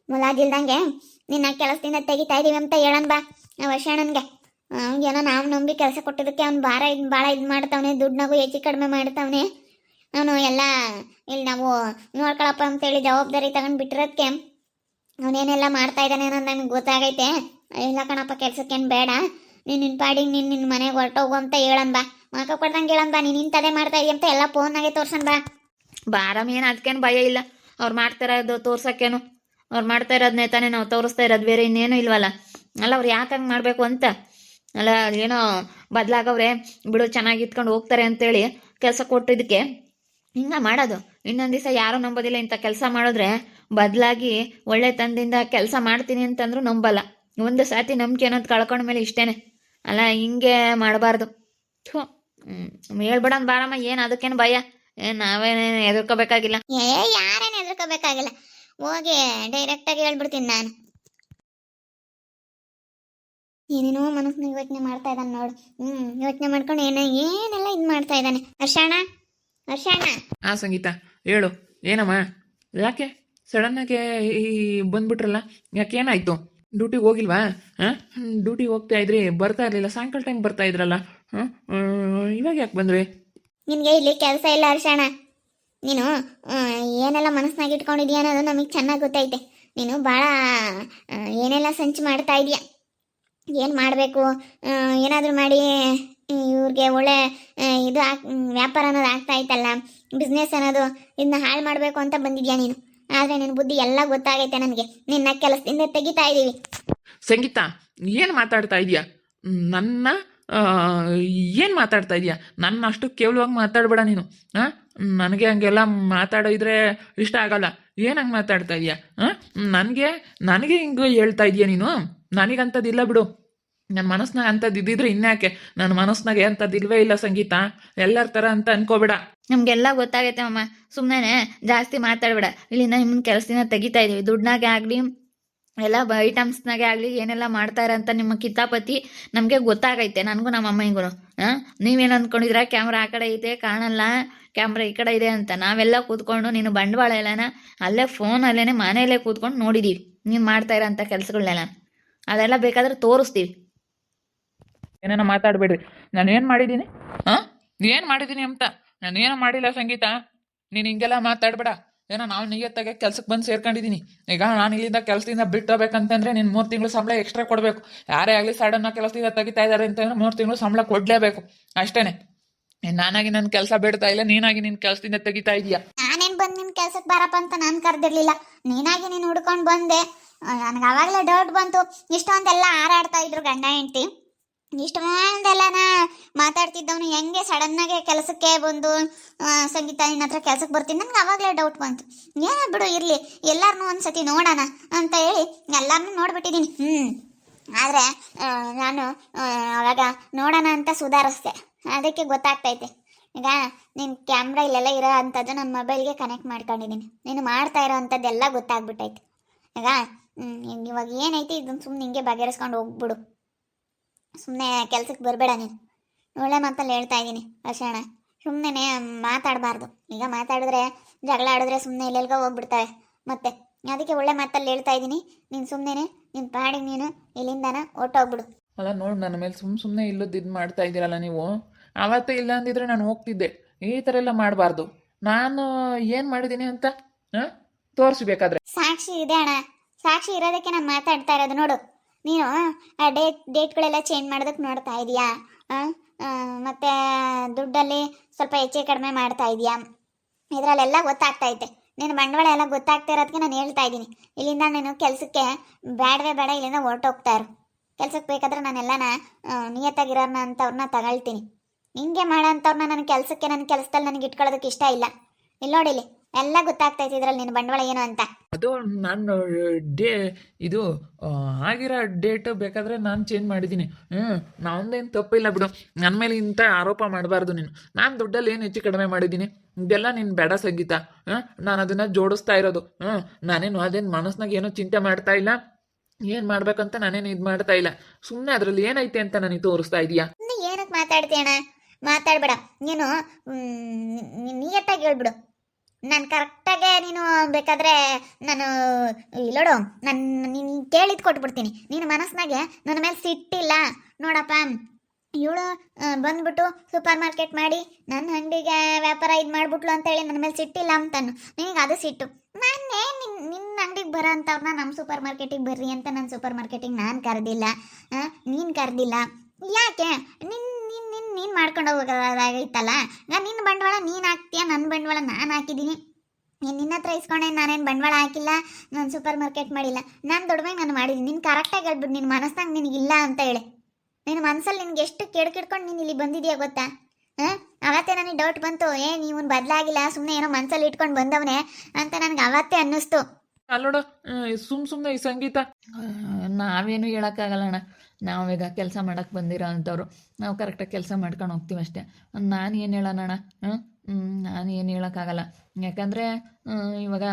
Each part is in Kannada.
ಮುಲಾಜಿಲ್ದಂಗೆ ನಿನ್ನ ಕೆಲಸದಿಂದ ತೆಗಿತಾ ಇದೀವಿ ಅಂತ ಹೇಳನ್ ಬಾ ವರ್ಷಣ್ಣನ್ಗೆ. ಏನೋ ನಾವು ನಂಬಿ ಕೆಲಸ ಕೊಟ್ಟಿದ್ದಕ್ಕೆ ಅವ್ನು ಭಾಳ ಇದು ಮಾಡ್ತಾವನೆ, ದುಡ್ಡನಾಗೂ ಹೆಚ್ಚು ಕಡಿಮೆ ಮಾಡ್ತಾವನೆ. ಅವನು ಎಲ್ಲ ಇಲ್ಲಿ ನಾವು ನೋಡ್ಕೊಳಪ್ಪ ಅಂತೇಳಿ ಜವಾಬ್ದಾರಿ ತಗೊಂಡು ಬಿಟ್ಟಿರೋದಕ್ಕೆ ಅವನೇನೆಲ್ಲ ಮಾಡ್ತಾ ಇದ್ದಾನೆ ಅನ್ನೋದು ನಮಗೆ ಗೊತ್ತಾಗೈತೆ. ಇಲ್ಲ ಕಣಪ್ಪ, ಕೆಲ್ಸಕ್ಕೇನು ಬೇಡ, ನಿನ್ನ ಪಾಡಿಗೆ ನಿನ್ನ ಮನೆಗೆ ಹೊರಟೋಗು ಅಂತ ಹೇಳನ್ ಬಾ. ಮಾಕ ಕೊಡ್ದಂಗೆ ಹೇಳನ್ ಬಾ, ನೀನು ಇಂಥದೇ ಮಾಡ್ತಾ ಇದೀಯ ಅಂತ ಎಲ್ಲ ಫೋನ್ನಾಗೆ ತೋರ್ಸನ್ ಬಾ. ಬಾರಮ್ಮ, ಏನು ಅದಕ್ಕೇನು ಭಯ ಇಲ್ಲ. ಅವ್ರು ಮಾಡ್ತಾ ಇರೋದು ತೋರ್ಸೋಕ್ಕೇನು, ಅವ್ರು ಮಾಡ್ತಾ ಇರೋದನ್ನೇ ತಾನೇ ನಾವು ತೋರಿಸ್ತಾ ಇರೋದು, ಬೇರೆ ಇನ್ನೇನು ಇಲ್ವಲ್ಲ. ಅಲ್ಲ ಅವ್ರು ಯಾಕೆ ಹಂಗೆ ಮಾಡಬೇಕು ಅಂತ ಅಲ್ಲ, ಏನೋ ಬದಲಾಗವ್ರೆ ಬಿಡು, ಚೆನ್ನಾಗಿ ಇತ್ಕೊಂಡು ಹೋಗ್ತಾರೆ ಅಂತೇಳಿ ಕೆಲಸ ಕೊಟ್ಟಿದ್ದಕ್ಕೆ ಹಿಂಗೆ ಮಾಡೋದು. ಇನ್ನೊಂದು ದಿವಸ ಯಾರೂ ನಂಬೋದಿಲ್ಲ. ಇಂಥ ಕೆಲಸ ಮಾಡಿದ್ರೆ ಬದಲಾಗಿ ಒಳ್ಳೆ ತಂದಿಂದ ಕೆಲಸ ಮಾಡ್ತೀನಿ ಅಂತಂದ್ರೂ ನಂಬಲ್ಲ. ಒಂದು ಸಾತಿ ನಂಬಿಕೆ ಅನ್ನೋದು ಕಳ್ಕೊಂಡ್ಮೇಲೆ ಇಷ್ಟೇನೆ. ಅಲ್ಲ, ಹಿಂಗೆ ಮಾಡಬಾರ್ದು. ಥೂ, ಹೇಳ್ಬಿಡೋಣ ಬಾರಮ್ಮ, ಏನು ಅದಕ್ಕೇನು ಭಯ, ಏನು ನಾವೇನೇನು ಹೆದರ್ಕೋಬೇಕಾಗಿಲ್ಲ. ಯಾರೇನು ಹೆದರ್ಕೋಬೇಕಾಗಿಲ್ಲ, ಹೋಗಿ ಡೈರೆಕ್ಟಾಗಿ ಹೇಳ್ಬಿಡ್ತೀನಿ ನಾನು. ಏನೇನೋ ಮನಸ್ಸಿನ ಯೋಚನೆ ಮಾಡ್ತಾ ಇದ್ದಾನೆ ನೋಡು. ಯೋಚನೆ ಮಾಡ್ಕೊಂಡು ಏನೆಲ್ಲ ಇದು ಮಾಡ್ತಾ ಇದ್ದಾನೆ. ಹರ್ಷಣ್ಣ. ಸಂಗೀತ ಹೇಳು, ಏನಮ್ಮ, ಯಾಕೆ ಸಡನ್ನಾಗೆ ಈ ಬಂದ್ಬಿಟ್ರಲ್ಲ, ಯಾಕೆ ಏನಾಯ್ತು? ಡ್ಯೂಟಿಗೆ ಹೋಗಿಲ್ವಾ? ಡ್ಯೂಟಿಗೆ ಹೋಗ್ತಾ ಇದ್ರಿ, ಬರ್ತಾ ಇರಲಿಲ್ಲ, ಸಾಯಂಕಾಲ ಟೈಮ್ ಬರ್ತಾ ಇದ್ರಲ್ಲ, ಇವಾಗ ಯಾಕೆ ಬಂದ್ರಿ? ನಿನಗೆ ಇಲ್ಲಿ ಕೆಲಸ ಇಲ್ಲ ಹರ್ಷಣ್ಣ. ನೀನು ಏನೆಲ್ಲ ಮನಸ್ಸಿನಾಗ ಇಟ್ಕೊಂಡಿದ್ಯಾ ಅನ್ನೋದು ನಮಗೆ ಚೆನ್ನಾಗಿ ಗೊತ್ತೈತೆ. ನೀನು ಭಾಳ ಏನೆಲ್ಲ ಸಂಚು ಮಾಡ್ತಾ ಇದೀಯ. ಏನು ಮಾಡಬೇಕು, ಏನಾದರೂ ಮಾಡಿ ಇವ್ರಿಗೆ ಒಳ್ಳೆ ಇದು ವ್ಯಾಪಾರ ಅನ್ನೋದು ಆಗ್ತಾ ಇತ್ತಲ್ಲ, ಬಿಸ್ನೆಸ್ ಅನ್ನೋದು, ಇದನ್ನ ಹಾಳು ಮಾಡಬೇಕು ಅಂತ ಬಂದಿದ್ಯಾ ನೀನು. ಆದರೆ ನಿನ್ನ ಬುದ್ಧಿ ಎಲ್ಲ ಗೊತ್ತಾಗೈತೆ ನನಗೆ. ನಿನ್ನ ಕೆಲಸದಿಂದ ತೆಗಿತಾ ಇದ್ದೀವಿ. ಸಂಗೀತ, ಏನು ಮಾತಾಡ್ತಾ ಇದೀಯಾ? ನನ್ನ ಏನು ಮಾತಾಡ್ತಾ ಇದೀಯಾ? ನನ್ನ ಅಷ್ಟು ಕೇವಲವಾಗಿ ಮಾತಾಡಬೇಡ ನೀನು. ನನಗೆ ಹಂಗೆಲ್ಲ ಮಾತಾಡೋ ಇದ್ರೆ ಇಷ್ಟ ಆಗಲ್ಲ. ಏನು ಹಂಗೆ ಮಾತಾಡ್ತಾ ಇದೀಯಾ? ನನಗೆ ಹಿಂಗೆ ಹೇಳ್ತಾ ಇದೀಯ ನೀನು? ನನಗಂಥದ್ದಿಲ್ಲ ಬಿಡು. ನನ್ನ ಮನಸ್ನಾಗ ಅಂಥದ್ದು ಇದ್ದಿದ್ರೆ ಇನ್ಯಾಕೆ? ನನ್ನ ಮನಸ್ನಾಗೆ ಅಂಥದ್ದು ಇಲ್ವೇ ಇಲ್ಲ ಸಂಗೀತ, ಎಲ್ಲರ ಥರ ಅಂತ ಅನ್ಕೋಬೇಡ. ನಮಗೆಲ್ಲ ಗೊತ್ತಾಗೈತೆ ಅಮ್ಮ, ಸುಮ್ಮನೆ ಜಾಸ್ತಿ ಮಾತಾಡಬೇಡ. ಇಲ್ಲಿಂದ ನಿಮ್ಮನ್ನ ಕೆಲಸದಿಂದ ತೆಗಿತಾ ಇದೀವಿ. ದುಡ್ಡನಾಗೆ ಆಗಲಿ, ಎಲ್ಲ ಐಟಮ್ಸ್ನಾಗೆ ಆಗಲಿ, ಏನೆಲ್ಲ ಮಾಡ್ತಾರೆ ಅಂತ ನಿಮ್ಮ ಕಿತಾಪತಿ ನಮಗೆ ಗೊತ್ತಾಗೈತೆ, ನನಗೂ ನಮ್ಮ ಅಮ್ಮನಿಗೂ. ನೀವೇನು ಅಂದ್ಕೊಂಡಿದ್ರ, ಕ್ಯಾಮ್ರಾ ಆ ಕಡೆ ಇದೆ ಕಾಣಲ್ಲ, ಕ್ಯಾಮ್ರಾ ಈ ಕಡೆ ಇದೆ ಅಂತ. ನಾವೆಲ್ಲ ಕೂತ್ಕೊಂಡು ನೀನು ಬಂಡವಾಳ ಎಲ್ಲನ ಅಲ್ಲೇ ಫೋನಲ್ಲೇ ಮನೆಯಲ್ಲೇ ಕೂತ್ಕೊಂಡು ನೋಡಿದ್ದೀವಿ ನೀನು ಮಾಡ್ತಾ ಇರೋಂಥ ಕೆಲಸಗಳನ್ನೆಲ್ಲ. ಅದೆಲ್ಲ ಬೇಕಾದ್ರೆ ತೋರಿಸ್ತೀವಿ. ಏನೇನೋ ಮಾತಾಡಬೇಡ್ರಿ. ನಾನು ಏನು ಮಾಡಿದ್ದೀನಿ? ಏನು ಮಾಡಿದ್ದೀನಿ ಅಂತ ನಾನೇನು ಮಾಡಿಲ್ಲ ಸಂಗೀತ. ನೀನು ಹಿಂಗೆಲ್ಲ ಮಾತಾಡಬೇಡ. ಏನೋ ನಾವು ನಿಯತ್ತಾಗೆ ಕೆಲ್ಸಕ್ಕೆ ಬಂದು ಸೇರ್ಕೊಂಡಿದ್ದೀನಿ. ಈಗ ನಾನು ಇಲ್ಲಿಂದ ಕೆಲಸದಿಂದ ಬಿಟ್ಟೋಗ್ಬೇಕಂತಂದ್ರೆ ನೀನು 3 ತಿಂಗಳು ಸಂಬಳ ಎಕ್ಸ್ಟ್ರಾ ಕೊಡಬೇಕು. ಯಾರೇ ಆಗಲಿ ಸಡನ್ನಾಗಿ ಕೆಲಸದಿಂದ ತೆಗಿತಾ ಇದ್ದಾರೆ ಅಂತಂದ್ರೆ 3 ತಿಂಗಳು ಸಂಬಳ ಕೊಡಲೇಬೇಕು, ಅಷ್ಟೇ. ನಾನಾಗಿ ನನ್ನ ಕೆಲಸ ಬಿಡ್ತಾ ಇಲ್ಲ, ನೀನಾಗಿ ನಿನ್ನ ಕೆಲಸದಿಂದ ತೆಗಿತಾ ಇದೀಯಾ. ನಾನೇನು ಬಂದು ನಿನ್ನ ಕೆಲಸಕ್ಕೆ ಬಾರಪ್ಪ ಅಂತ ನಾನು ಕರೆದಿರ್ಲಿಲ್ಲ, ನೀನಾಗಿ ನೀನು ಹುಡ್ಕೊಂಡು ಬಂದೆ. ನನಗೆ ಆವಾಗಲೇ ಡೌಟ್ ಬಂತು. ಇಷ್ಟೊಂದೆಲ್ಲ ಹಾರಾಡ್ತಾ ಇದ್ರು ಗಂಡ ಹೆಂಡತಿ, ಇಷ್ಟೊಂದೆಲ್ಲನ ಮಾತಾಡ್ತಿದ್ದವನು ಹೆಂಗೆ ಸಡನ್ನಾಗೆ ಕೆಲಸಕ್ಕೆ ಬಂದು ಸಂಗೀತ ನಿನ್ನ ಹತ್ರ ಕೆಲಸಕ್ಕೆ ಬರ್ತೀನಿ. ನನಗೆ ಆವಾಗಲೇ ಡೌಟ್ ಬಂತು. ಏನೋ ಬಿಡು, ಇರಲಿ, ಎಲ್ಲರನ್ನೂ ಒಂದ್ಸತಿ ನೋಡೋಣ ಅಂತ ಹೇಳಿ ಎಲ್ಲರನ್ನೂ ನೋಡ್ಬಿಟ್ಟಿದ್ದೀನಿ. ಆದರೆ ನಾನು ಅವಾಗ ನೋಡೋಣ ಅಂತ ಸುಧಾರಿಸ್ದೆ, ಅದಕ್ಕೆ ಗೊತ್ತಾಗ್ತೈತೆ. ಈಗ ನಿನ್ನ ಕ್ಯಾಮ್ರಾ ಇಲ್ಲೆಲ್ಲ ಇರೋ ಅಂಥದ್ದು ನನ್ನ ಮೊಬೈಲ್ಗೆ ಕನೆಕ್ಟ್ ಮಾಡ್ಕೊಂಡಿದ್ದೀನಿ. ನೀನು ಮಾಡ್ತಾ ಇರೋ ಅಂಥದ್ದೆಲ್ಲ ಗೊತ್ತಾಗ್ಬಿಟ್ಟೈತೆ. ಈಗ ಇವಾಗ ಏನೈತಿ ಇದನ್ನು ಸುಮ್ಮನೆ ಹಿಂಗೆ ಬಗೆಹರಿಸ್ಕೊಂಡು ಹೋಗ್ಬಿಡು. ಸುಮ್ಮನೆ ಕೆಲ್ಸಕ್ಕೆ ಬರಬೇಡ ನೀನು. ಒಳ್ಳೆ ಮಾತಲ್ಲಿ ಹೇಳ್ತಾ ಇದ್ದೀನಿ ಹರ್ಷಣ್ಣ, ಸುಮ್ಮನೆ ಮಾತಾಡಬಾರ್ದು. ಈಗ ಮಾತಾಡಿದ್ರೆ, ಜಗಳ ಆಡಿದ್ರೆ ಸುಮ್ಮನೆ ಎಲ್ಲೆಲ್ಗೋ ಹೋಗ್ಬಿಡ್ತವೆ ಮತ್ತೆ. ಅದಕ್ಕೆ ಒಳ್ಳೆ ಮಾತಲ್ಲಿ ಹೇಳ್ತಾ ಇದ್ದೀನಿ. ನೀನು ಸುಮ್ಮನೆ ನಿನ್ನ ಪಾಡಿಗೆ ನೀನು ಇಲ್ಲಿಂದನ ಹೊರ್ಟೋಗ್ಬಿಡು. ಅಲ್ಲ ನೋಡಿ, ನನ್ನ ಮೇಲೆ ಸುಮ್ಮನೆ ಇಲ್ಲದ್ದು ಇದು ಮಾಡ್ತಾ ಇದ್ದೀರಲ್ಲ ನೀವು. ಆವತ್ತೇ ಇಲ್ಲ ಅಂದಿದ್ರೆ ನಾನು ಹೋಗ್ತಿದ್ದೆ. ಈ ಥರ ಎಲ್ಲ ಮಾಡಬಾರ್ದು. ನಾನು ಏನು ಮಾಡಿದ್ದೀನಿ ಅಂತ ತೋರಿಸ್ಬೇಕಾದ್ರೆ ಸಾಕ್ಷಿ ಇದೆ ಅಣ್ಣ, ಸಾಕ್ಷಿ ಇರೋದಕ್ಕೆ ನಾನು ಮಾತಾಡ್ತಾ ಇರೋದು. ನೋಡು, ನೀನು ಆ ಡೇಟ್ಗಳೆಲ್ಲ ಚೇಂಜ್ ಮಾಡೋದಕ್ಕೆ ನೋಡ್ತಾ ಇದೀಯಾ, ಮತ್ತು ದುಡ್ಡಲ್ಲಿ ಸ್ವಲ್ಪ ಹೆಚ್ಚೆ ಕಡಿಮೆ ಮಾಡ್ತಾ ಇದೀಯಾ, ಇದರಲ್ಲೆಲ್ಲ ಗೊತ್ತಾಗ್ತೈತೆ. ನೀನು ಬಂಡವಾಳ ಎಲ್ಲ ಗೊತ್ತಾಗ್ತಾ ಇರೋದಕ್ಕೆ ನಾನು ಹೇಳ್ತಾ ಇದ್ದೀನಿ. ಇಲ್ಲಿಂದ ನೀನು ಕೆಲಸಕ್ಕೆ ಬೇಡವೇ ಬೇಡ, ಇಲ್ಲಿಂದ ಹೊರಟೋಗ್ತಾ ಇರು. ಕೆಲ್ಸಕ್ಕೆ ಬೇಕಾದ್ರೆ ನಾನೆಲ್ಲನ ನಿಯತ್ತಾಗಿರೋರ್ನ ಅಂಥವ್ರನ್ನ ತಗೊಳ್ತೀನಿ. ಹಿಂಗೆ ಮಾಡೋ ಅಂಥವ್ರನ್ನ ನನ್ನ ಕೆಲಸಕ್ಕೆ, ನನ್ನ ಕೆಲಸದಲ್ಲಿ ನನಗೆ ಇಟ್ಕೊಳ್ಳೋದಕ್ಕೆ ಇಷ್ಟ ಇಲ್ಲ. ಇಲ್ಲಿ ನೋಡಿಲಿ, ಎಲ್ಲ ಗೊತ್ತಾಗ್ತೈತೆ ಇದ್ರಲ್ಲಿ ನಿನ್ನ ಬಂಡವಾಳ ಏನು ಅಂತ. ಅದು ನಾನು ಇದು ಆಗಿರೋ ಡೇಟ್ ಬೇಕಾದರೆ ನಾನು ಚೇಂಜ್ ಮಾಡಿದ್ದೀನಿ. ನಾವಂದೇನು ತಪ್ಪಿಲ್ಲ ಬಿಡು. ನನ್ನ ಮೇಲೆ ಇಂಥ ಆರೋಪ ಮಾಡಬಾರ್ದು ನೀನು. ನಾನು ದುಡ್ಡಲ್ಲಿ ಏನು ಹೆಚ್ಚು ಕಡಿಮೆ ಮಾಡಿದ್ದೀನಿ, ಇದೆಲ್ಲ ನೀನು ಬೇಡ ಸಂಗೀತ. ನಾನು ಅದನ್ನು ಜೋಡಿಸ್ತಾ ಇರೋದು. ನಾನೇನು ಅದೇನು ಮನಸ್ನಾಗ ಏನೋ ಚಿಂತೆ ಮಾಡ್ತಾ ಇಲ್ಲ. ಏನು ಮಾಡ್ಬೇಕಂತ ನಾನೇನು ಇದು ಮಾಡ್ತಾ ಇಲ್ಲ. ಸುಮ್ಮನೆ ಅದರಲ್ಲಿ ಏನೈತೆ ಅಂತ ನನಗೆ ತೋರಿಸ್ತಾ ಇದೀಯಾ. ಏನಕ್ಕೆ ಮಾತಾಡ್ತೀಯಣ್ಣ? ಮಾತಾಡ್ಬೇಡ ನೀನು, ನಿಯತ್ತಾಗಿ ಹೇಳ್ಬಿಡು. ನಾನು ಕರೆಕ್ಟಾಗೆ ನೀನು ಬೇಕಾದ್ರೆ ನಾನು ಇಲ್ಲೋಡು ನಾನು ನೀನು ಕೇಳಿದ್ ಕೊಟ್ಬಿಡ್ತೀನಿ. ನಿನ್ನ ಮನಸ್ಸಿನಾಗೆ ನನ್ನ ಮೇಲೆ ಸಿಟ್ಟಿಲ್ಲ ನೋಡಪ್ಪ. ಇವಳು ಬಂದ್ಬಿಟ್ಟು ಸೂಪರ್ ಮಾರ್ಕೆಟ್ ಮಾಡಿ ನನ್ನ ಅಂಗಡಿಗೆ ವ್ಯಾಪಾರ ಇದು ಮಾಡ್ಬಿಟ್ಲು ಅಂತೇಳಿ ನನ್ನ ಮೇಲೆ ಸಿಟ್ಟಿಲ್ಲ ಅಂತಾನು. ನಿನಗೆ ಅದು ಸಿಟ್ಟು. ನಾನೇ ನಿನ್ನ ಅಂಗಡಿಗೆ ಬರೋ ಅಂಥವ್ರನ್ನ ನಮ್ಮ ಸೂಪರ್ ಮಾರ್ಕೆಟಿಗೆ ಬರ್ರಿ ಅಂತ ನನ್ನ ಸೂಪರ್ ಮಾರ್ಕೆಟಿಗೆ ನಾನು ಕರೆದಿಲ್ಲ, ನೀನು ಕರೆದಿಲ್ಲ. ಯಾಕೆ ನೀನು ಮಾಡ್ಕೊಂಡು ಹೋಗೋದಾಗೈತಲ್ಲ. ನಿನ್ನ ಬಂಡವಾಳ ನೀನು ಹಾಕ್ತೀಯ, ನನ್ನ ಬಂಡವಾಳ ನಾನು ಹಾಕಿದ್ದೀನಿ. ನಿನ್ನ ಹತ್ರ ಇಸ್ಕೊಂಡೆ, ನಾನೇನು ಬಂಡವಾಳ ಹಾಕಿಲ್ಲ, ನಾನು ಸೂಪರ್ ಮಾರ್ಕೆಟ್ ಮಾಡಿಲ್ಲ. ನಾನು ದೊಡ್ಡವಾಗಿ ನಾನು ಮಾಡಿದ್ದೀನಿ. ನೀನು ಕರೆಕ್ಟಾಗಿ ಹೇಳ್ಬಿಟ್ಟು ನಿನ್ನ ಮನಸ್ನಾಗ ನಿನಗಿಲ್ಲ ಅಂತ ಹೇಳಿ. ನಿನ್ನ ಮನಸ್ಸಲ್ಲಿ ನಿನ್ಗೆ ಎಷ್ಟು ಕೆಡ್ಕಿಡ್ಕೊಂಡು ನೀನು ಇಲ್ಲಿ ಬಂದಿದೆಯಾ ಗೊತ್ತಾ? ಅವತ್ತೇ ನನಗೆ ಡೌಟ್ ಬಂತು, ನೀವು ಬದಲಾಗಿಲ್ಲ, ಸುಮ್ಮನೆ ಏನೋ ಮನಸ್ಸಲ್ಲಿ ಇಟ್ಕೊಂಡು ಬಂದವನೇ ಅಂತ ನನಗೆ ಅವತ್ತೇ ಅನ್ನಿಸ್ತು. ಅಲ್ಲೋಡ ಸುಮ್ಮನೆ ಈ ಸಂಗೀತ ನಾವೇನು ಹೇಳೋಕ್ಕಾಗಲ್ಲಣ್ಣ. ನಾವೀಗ ಕೆಲಸ ಮಾಡೋಕ್ಕೆ ಬಂದಿರೋ ಅಂಥವ್ರು, ನಾವು ಕರೆಕ್ಟಾಗಿ ಕೆಲಸ ಮಾಡ್ಕೊಂಡು ಹೋಗ್ತೀವಿ ಅಷ್ಟೇ. ನಾನು ಏನು ಹೇಳೋಣ, ನಾನು ಏನು ಹೇಳೋಕ್ಕಾಗಲ್ಲ. ಯಾಕಂದರೆ ಇವಾಗ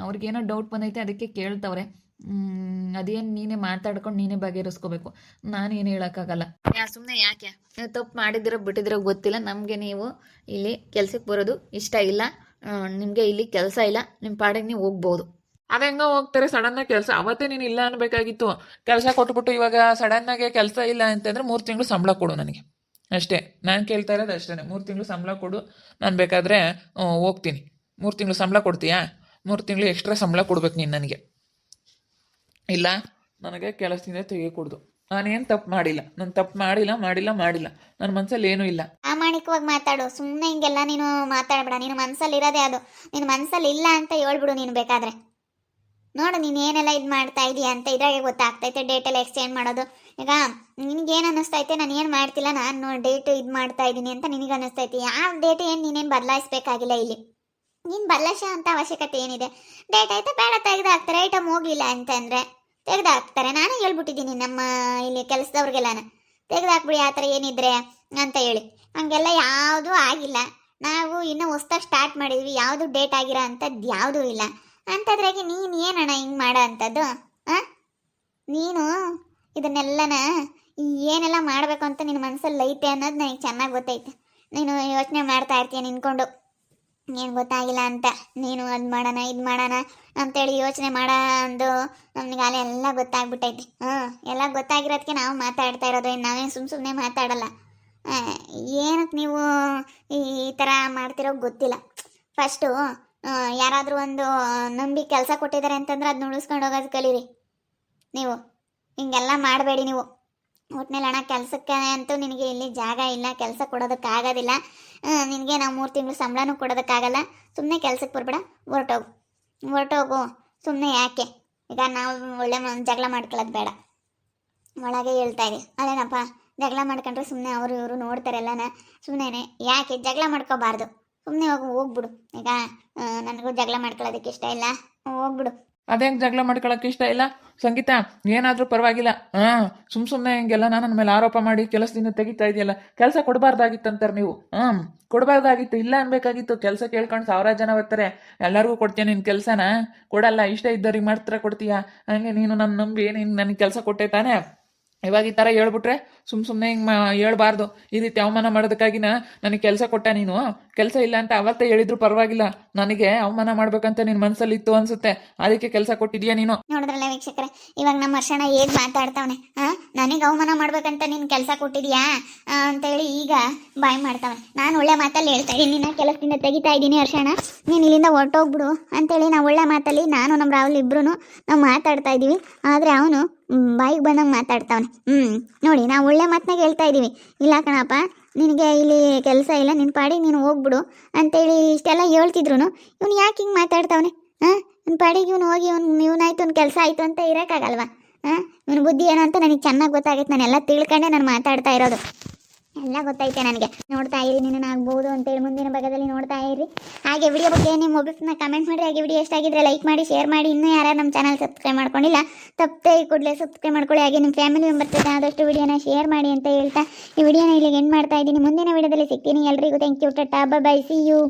ಅವ್ರಿಗೇನೋ ಡೌಟ್ ಬಂದೈತೆ, ಅದಕ್ಕೆ ಕೇಳ್ತವ್ರೆ. ಅದೇನು ನೀನೇ ಮಾತಾಡ್ಕೊಂಡು ನೀನೇ ಬಗೆಹರಿಸ್ಕೋಬೇಕು. ನಾನೇನು ಹೇಳೋಕ್ಕಾಗಲ್ಲ. ಸುಮ್ಮನೆ ಯಾಕೆ ತಪ್ಪು ಮಾಡಿದಿರೋ ಬಿಟ್ಟಿದಿರೋ ಗೊತ್ತಿಲ್ಲ. ನಮಗೆ ನೀವು ಇಲ್ಲಿ ಕೆಲ್ಸಕ್ಕೆ ಬರೋದು ಇಷ್ಟ ಇಲ್ಲ, ನಿಮಗೆ ಇಲ್ಲಿ ಕೆಲಸ ಇಲ್ಲ, ನಿಮ್ಮ ಪಾಡಿಗೆ ನೀವು ಹೋಗ್ಬೋದು. ಅದ ಹೆಂಗ ಹೋಗ್ತಾರೆ ಸಡನ್ನಾಗಿ ಕೆಲಸ? ಅವತ್ತೇ ನೀನು ಇಲ್ಲ ಅನ್ಬೇಕಾಗಿತ್ತು. ಕೆಲಸ ಕೊಟ್ಬಿಟ್ಟು ಇವಾಗ ಸಡನ್ನಾಗೆ ಕೆಲಸ ಇಲ್ಲ ಅಂತಂದ್ರೆ 3 ತಿಂಗಳು ಸಂಬಳ ಕೊಡು ನನಗೆ ಅಷ್ಟೇ. ನಾನು ಕೇಳ್ತಾ ಇರೋದು ಅಷ್ಟೇ, 3 ತಿಂಗಳು ಸಂಬಳ ಕೊಡು, ನಾನು ಬೇಕಾದರೆ ಹೋಗ್ತೀನಿ. 3 ತಿಂಗಳು ಸಂಬಳ ಕೊಡ್ತೀಯಾ? 3 ತಿಂಗಳು ಎಕ್ಸ್ಟ್ರಾ ಸಂಬಳ ಕೊಡ್ಬೇಕು ನೀನು ನನಗೆ. ಇಲ್ಲ ನನಗೆ ಕೆಲಸದಿಂದ ತೆಗೆದುಕೊಡ್ದು. ನಾನೇನು ತಪ್ಪು ಮಾಡಿಲ್ಲ, ನಾನು ತಪ್ಪು ಮಾಡಿಲ್ಲ. ನನ್ನ ಮನಸ್ಸಲ್ಲಿ ಏನೂ ಇಲ್ಲ. ಪ್ರಾಮಾಣಿಕವಾಗಿ ಮಾತಾಡು. ಸುಮ್ಮನೆ ಹಿಂಗೆಲ್ಲ ನೀನು ಮಾತಾಡಬೇಡ. ನಿನ್ನ ಮನಸ್ಸಲ್ಲಿ ಇರೋದೇ ಅದು. ನಿನ್ನ ಮನಸ್ಸಲ್ಲಿ ಇಲ್ಲ ಅಂತ ಹೇಳ್ಬಿಡು. ನೀನು ಬೇಕಾದ್ರೆ ನೋಡು, ನೀನು ಏನೆಲ್ಲ ಇದು ಮಾಡ್ತಾ ಇದೀಯ ಅಂತ ಇದ್ರಾಗೆ ಗೊತ್ತಾಗ್ತೈತೆ. ಡೇಟೆಲ್ಲ ಎಕ್ಸ್ಚೇಂಜ್ ಮಾಡೋದು. ಈಗ ನಿನಗೇನು ಅನ್ನಿಸ್ತೈತೆ, ನಾನು ಏನು ಮಾಡ್ತಿಲ್ಲ, ನಾನು ಡೇಟ್ ಇದು ಮಾಡ್ತಾ ಇದ್ದೀನಿ ಅಂತ ನಿನಗೆ ಅನ್ನಿಸ್ತೈತಿ. ಆ ಡೇಟ್ ಏನು ನೀನೇನು ಬದಲಾಯಿಸ್ಬೇಕಾಗಿಲ್ಲ. ಇಲ್ಲಿ ನೀನು ಬದಲಾಯಿಸೋ ಅಂತ ಅವಶ್ಯಕತೆ ಏನಿದೆ? ಡೇಟ್ ಆಯ್ತಾ ಬೇಡ ತೆಗೆದಾಕ್ತಾರೆ. ಐಟಮ್ ಹೋಗಲಿಲ್ಲ ಅಂತಂದರೆ ತೆಗೆದಾಕ್ತಾರೆ. ನಾನೇ ಹೇಳ್ಬಿಟ್ಟಿದ್ದೀನಿ ನಮ್ಮ ಇಲ್ಲಿ ಕೆಲಸದವ್ರಿಗೆಲ್ಲಾನ, ತೆಗೆದಾಕ್ಬಿಡಿ ಆ ಥರ ಏನಿದ್ರೆ ಅಂತ ಹೇಳಿ. ಹಂಗೆಲ್ಲ ಯಾವುದೂ ಆಗಿಲ್ಲ. ನಾವು ಇನ್ನೂ ಹೊಸ್ದಾಗಿ ಸ್ಟಾರ್ಟ್ ಮಾಡಿದ್ವಿ. ಯಾವುದು ಡೇಟ್ ಆಗಿರೋ ಅಂಥದ್ದು ಯಾವುದೂ ಇಲ್ಲ. ಅಂಥದ್ರಾಗೆ ನೀನು ಏನಣ್ಣ ಹಿಂಗೆ ಮಾಡೋ ಅಂಥದ್ದು? ನೀನು ಇದನ್ನೆಲ್ಲನ ಏನೆಲ್ಲ ಮಾಡಬೇಕು ಅಂತ ನಿನ್ನ ಮನಸ್ಸಲ್ಲಿ ಐತೆ ಅನ್ನೋದು ನನಗೆ ಚೆನ್ನಾಗಿ ಗೊತ್ತೈತೆ. ನೀನು ಯೋಚನೆ ಮಾಡ್ತಾ ಇರ್ತೀಯ ನಿಂತ್ಕೊಂಡು, ಏನು ಗೊತ್ತಾಗಿಲ್ಲ ಅಂತ. ನೀನು ಅದು ಮಾಡೋಣ ಇದು ಮಾಡೋಣ ಅಂತೇಳಿ ಯೋಚನೆ ಮಾಡೋ ಅಂದು ನಮ್ಗೆ ಅಲ್ಲೇ ಎಲ್ಲ ಗೊತ್ತಾಗ್ಬಿಟ್ಟೈತಿ. ಎಲ್ಲ ಗೊತ್ತಾಗಿರೋದಕ್ಕೆ ನಾವು ಮಾತಾಡ್ತಾ ಇರೋದು. ಇನ್ನು ನಾವೇನು ಸುಮ್ಮನೆ ಮಾತಾಡಲ್ಲ. ಏನಕ್ಕೆ ನೀವು ಈ ಥರ ಮಾಡ್ತಿರೋ ಗೊತ್ತಿಲ್ಲ. ಫಸ್ಟು ಯಾರಾದರೂ ಒಂದು ನಂಬಿ ಕೆಲಸ ಕೊಟ್ಟಿದ್ದಾರೆ ಅಂತಂದ್ರೆ ಅದನ್ನ ಉಳಿಸ್ಕೊಂಡು ಹೋಗೋದು ಕಲೀರಿ ನೀವು. ಹಿಂಗೆಲ್ಲ ಮಾಡಬೇಡಿ ನೀವು. ಒಟ್ಟಿನಲ್ಲಿ ಅಣ್ಣ, ಕೆಲಸಕ್ಕೆ ಅಂತೂ ನಿನಗೆ ಇಲ್ಲಿ ಜಾಗ ಇಲ್ಲ, ಕೆಲಸ ಕೊಡೋದಕ್ಕಾಗೋದಿಲ್ಲ ನಿನಗೆ. ನಾವು 3 ತಿಂಗಳು ಸಂಬಳನೂ ಕೊಡೋದಕ್ಕಾಗಲ್ಲ. ಸುಮ್ಮನೆ ಕೆಲಸಕ್ಕೆ ಬರಬೇಡ, ಹೊರಟೋಗು. ಸುಮ್ಮನೆ ಯಾಕೆ ಈಗ ನಾವು ಒಳ್ಳೆ ಜಗಳ ಮಾಡ್ಕೊಳ್ಳೋದು ಬೇಡ. ಒಳಗೆ ಹೇಳ್ತಾ ಇದ್ದೀವಿ ಅದೇನಪ್ಪ, ಜಗಳ ಮಾಡ್ಕೊಂಡ್ರೆ ಸುಮ್ಮನೆ ಅವರು ಇವರು ನೋಡ್ತಾರೆ ಎಲ್ಲನ. ಸುಮ್ಮನೆ ಯಾಕೆ ಜಗಳ ಮಾಡ್ಕೋಬಾರ್ದು. ಸುಮ್ಮನೆ ಹೋಗ್ಬಿಡು. ಈಗ ನನಗೂ ಜಗಳ ಮಾಡ್ಕೊಳ್ಳೋದಕ್ಕೆ ಇಷ್ಟ ಇಲ್ಲ, ಹೋಗ್ಬಿಡು. ಅದೇಂಗೆ ಜಗಳ ಮಾಡ್ಕೊಳಕ್ಕೆ ಇಷ್ಟ ಇಲ್ಲ ಸಂಗೀತ? ಏನಾದರೂ ಪರವಾಗಿಲ್ಲ. ಸುಮ್ಮನೆ ಹಿಂಗೆಲ್ಲ ನನ್ನ ಮೇಲೆ ಆರೋಪ ಮಾಡಿ ಕೆಲಸದಿಂದ ತೆಗಿತಾ ಇದೆಯಲ್ಲ. ಕೆಲಸ ಕೊಡಬಾರ್ದಾಗಿತ್ತು ಅಂತಾರೆ ನೀವು. ಕೊಡಬಾರ್ದಾಗಿತ್ತು, ಇಲ್ಲ ಅನ್ಬೇಕಾಗಿತ್ತು. ಕೆಲಸ ಕೇಳ್ಕೊಂಡು 1000 ಜನ ಬರ್ತಾರೆ, ಎಲ್ಲರಿಗೂ ಕೊಡ್ತೀಯ ನಿನ್ನ ಕೆಲಸನ? ಕೊಡಲ್ಲ. ಇಷ್ಟ ಇದ್ದವ್ರಿಗೆ ಮಾತ್ರ ಕೊಡ್ತೀಯಾ? ಹಂಗೆ ನೀನು ನನ್ನ ನಂಬಿ ನೀನು ನನಗೆ ಕೆಲಸ ಕೊಟ್ಟೆ ತಾನೇ? ಇವಾಗ ಈ ಥರ ಹೇಳ್ಬಿಟ್ರೆ ಸುಮ್ಮನೆ ಹಿಂಗೆ ಹೇಳ್ಬಾರ್ದು. ಈ ರೀತಿ ಅವಮಾನ ಮಾಡೋದಕ್ಕಾಗಿನ ನನಗೆ ಕೆಲಸ ಕೊಟ್ಟ ನೀನು? ಕೆಲಸ ಇಲ್ಲ ಅಂತ ಅವತ್ತೇ ಹೇಳಿದ್ರು ಪರವಾಗಿಲ್ಲ. ನನಗೆ ಅವಮಾನ ಮಾಡ್ಬೇಕಂತ ನಿನ್ನ ಮನಸ್ಸಲ್ಲಿ ಇತ್ತು ಅನ್ಸುತ್ತೆ, ಅದಕ್ಕೆ ಕೆಲಸ ಕೊಟ್ಟಿದ್ಯಾ ನೀನು. ನೋಡಿದ್ರಲ್ಲ ವೀಕ್ಷಕರೇ, ಇವಾಗ ನಮ್ಮ ಹರ್ಷಣ ಹೇಗೆ ಮಾತಾಡ್ತಾವನೆ. ನನಗೆ ಅವಮಾನ ಮಾಡ್ಬೇಕಂತ ನೀನು ಕೆಲಸ ಕೊಟ್ಟಿದ್ಯಾ ಅಂತೇಳಿ ಈಗ ಬಾಯ್ ಮಾಡ್ತಾವೆ. ನಾನು ಒಳ್ಳೆ ಮಾತಲ್ಲಿ ಹೇಳ್ತಾ ಇದ್ದೀನಿ, ನಿನ್ನ ಕೆಲಸದಿಂದ ತೆಗಿತಾ ಇದ್ದೀನಿ ಹರ್ಷಣ, ನೀನು ಇಲ್ಲಿಂದ ಹೊರಟೋಗ್ಬಿಡು ಅಂತೇಳಿ ನಾವು ಒಳ್ಳೆ ಮಾತಲ್ಲಿ ನಾನು ನಮ್ಮ ರಾಹುಲ್ ಇಬ್ಬರು ನಾವು ಮಾತಾಡ್ತಾ ಇದ್ದೀವಿ. ಆದರೆ ಅವನು ಬಾಯಿಗೆ ಬಂದಂಗೆ ಮಾತಾಡ್ತಾವನೆ. ನೋಡಿ, ನಾವು ಒಳ್ಳೆ ಮಾತನಾಗ ಹೇಳ್ತಾ ಇದ್ದೀವಿ. ಇಲ್ಲ ಕಣಪ್ಪ, ನಿನಗೆ ಇಲ್ಲಿ ಕೆಲಸ ಇಲ್ಲ, ನಿನ್ನ ಪಾಡಿಗೆ ನೀನು ಹೋಗ್ಬಿಡು ಅಂತೇಳಿ ಇಷ್ಟೆಲ್ಲ ಹೇಳ್ತಿದ್ರು ಇವನು ಯಾಕೆ ಹಿಂಗೆ ಮಾತಾಡ್ತಾವನೆ? ನನ್ನ ಪಾಡಿಗೆ ಇವನು ಹೋಗಿ ಇವನಾಯ್ತು, ಒಂದು ಕೆಲಸ ಆಯಿತು ಅಂತ ಇರೋಕ್ಕಾಗಲ್ವಾ? ಇವನು ಬುದ್ಧಿ ಏನೋ ಅಂತ ನನಗೆ ಚೆನ್ನಾಗಿ ಗೊತ್ತಾಗೈತೆ. ನಾನೆಲ್ಲ ತಿಳ್ಕೊಂಡೆ ನಾನು ಮಾತಾಡ್ತಾ ಇರೋದು. ಎಲ್ಲ ಗೊತ್ತೈತೆ ನನಗೆ. ನೋಡ್ತಾ ಇರಿ, ನೀನು ಆಗ್ಬೋದು ಅಂತೇಳಿ ಮುಂದಿನ ಭಾಗದಲ್ಲಿ ನೋಡ್ತಾ ಇರಿ. ಹಾಗೆ ವಿಡಿಯೋ ಬಗ್ಗೆ ನಿಮ್ಮ ಒಬ್ಬರನ್ನ ಕಮೆಂಟ್ ಮಾಡಿ. ಹಾಗೆ ವಿಡಿಯೋ ಎಷ್ಟಾಗಿದ್ರೆ ಲೈಕ್ ಮಾಡಿ, ಶೇರ್ ಮಾಡಿ. ಇನ್ನೂ ಯಾರು ನಮ್ಮ ಚಾನಲ್ ಸಬ್ಸ್ಕ್ರೈಬ್ ಮಾಡ್ಕೊಂಡಿಲ್ಲ ತಪ್ಪೇ ಕೂಡಲೇ ಸಬ್ಸ್ಕ್ರೈಬ್ ಮಾಡ್ಕೊಳ್ಳಿ. ಹಾಗೆ ನಿಮ್ಮ ಫ್ಯಾಮಿಲಿ ಮೆಂಬರ್ಸ್ ಜೊತೆ ಆದಷ್ಟು ವಿಡಿಯೋನ ಶೇರ್ ಮಾಡಿ ಅಂತ ಹೇಳ್ತಾ ಈ ವಿಡಿಯೋನ ಇಲ್ಲಿಗೆ ಎಂಡ್ ಮಾಡ್ತಾ ಇದ್ದೀನಿ. ಮುಂದಿನ ವಿಡಿಯೋದಲ್ಲಿ ಸಿಗ್ತೀನಿ. ಎಲ್ರಿಗೂ thank you. Tata, bye, see you.